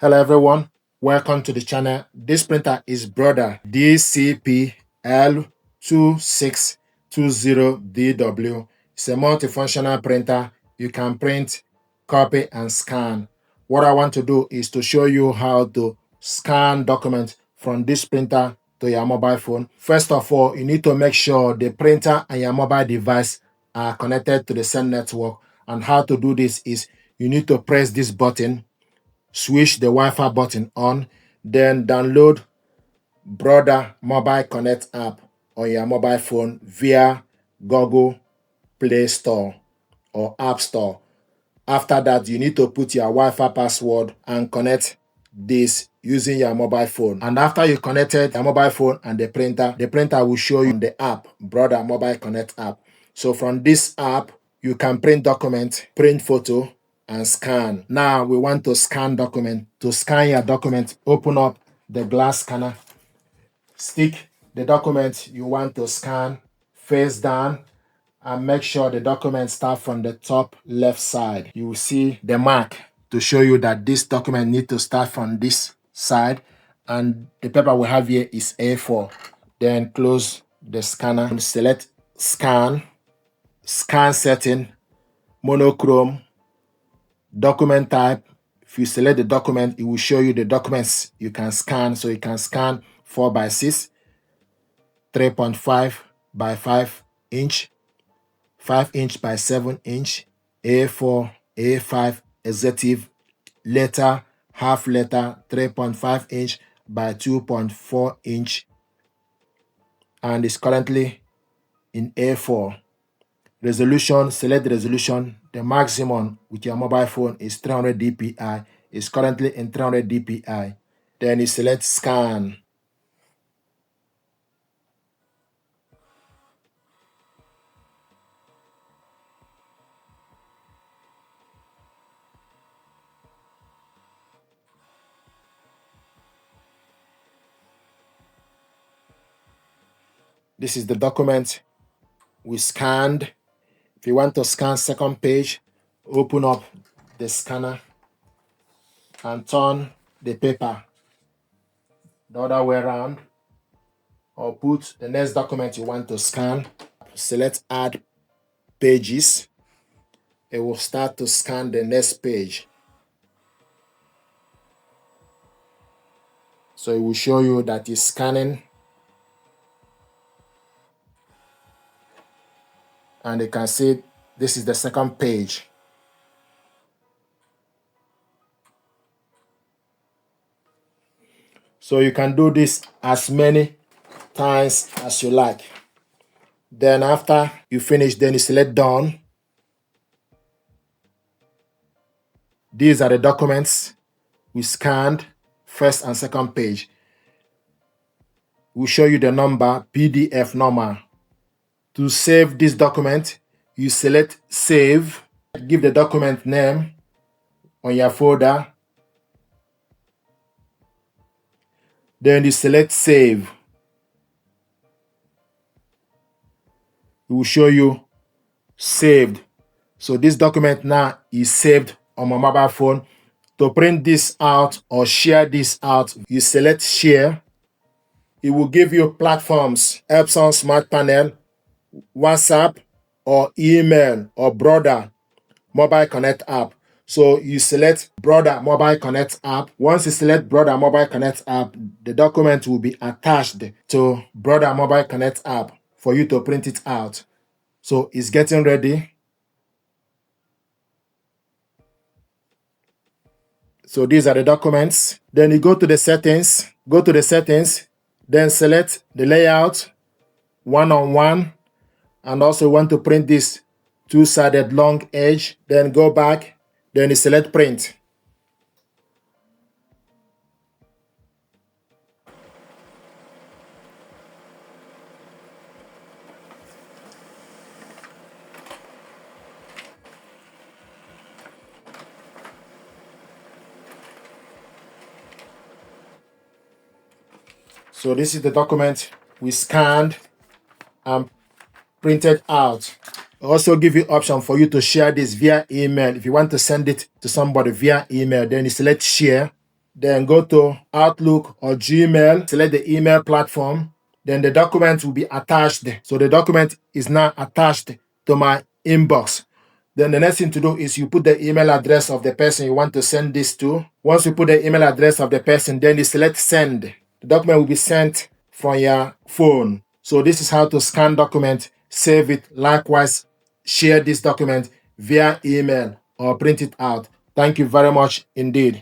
Hello everyone, welcome to the channel. This printer is Brother DCP-L2620DW. It's a multifunctional printer. You can print, copy, and scan. What I want to do is to show you how to scan documents from this printer to your mobile phone. First of all, you need to make sure the printer and your mobile device are connected to the same network. And how to do this is you need to press this button, switch the Wi-Fi button on, then download Brother Mobile Connect app on your mobile phone via Google Play Store or App Store. After that, you need to put your Wi-Fi password and connect this using your mobile phone. And after you connected your mobile phone and the printer will show you the app, Brother Mobile Connect app. So from this app, you can print document, print photo, and scan. Now we want to scan document. To scan your document, open up the glass scanner, stick the document you want to scan face down, and make sure the document starts from the top left side. You will see the mark to show you that this document needs to start from this side, and the paper we have here is A4. Then close the scanner and select scan, scan setting, monochrome, document type. If you select the document, it will show you the documents you can scan. So you can scan 4x6, 3.5 by 5 inch, 5 inch by 7 inch, A4, A5, executive, letter, half letter, 3.5 inch by 2.4 inch, and is currently in A4. Resolution, select the resolution. The maximum with your mobile phone is 300 dpi. It's currently in 300 dpi. Then you select scan. This is the document we scanned. If you want to scan second page, open up the scanner and turn the paper the other way around, or put the next document you want to scan. Select add pages. It will start to scan the next page. So it will show you that it's scanning, and you can see this is the second page. So you can do this as many times as you like. Then after you finish, then you select done. These are the documents we scanned, first and second page. We'll show you the number, PDF number. To save this document, you select save, give the document name on your folder, then you select save. It will show you saved. So this document now is saved on my mobile phone. To print this out or share this out, you select share. It will give you platforms, Epson Smart Panel, WhatsApp, or email, or Brother Mobile Connect app. So you select Brother Mobile Connect app. Once you select Brother Mobile Connect app, the document will be attached to Brother Mobile Connect app for you to print it out. So it's getting ready. So these are the documents. Then you go to the settings, then select the layout, one-on-one, and also want to print this two-sided long edge. Then go back, then you select print. So this is the document we scanned and printed out. I also give you option for you to share this via email. If you want to send it to somebody via email, then you select share. then go to Outlook or Gmail, select the email platform, then the document will be attached. So the document is now attached to my inbox. Then the next thing to do is you put the email address of the person you want to send this to. Once you put the email address of the person, then you select send. The document will be sent from your phone. So this is how to scan document, save it. Likewise, share this document via email or print it out. Thank you very much indeed.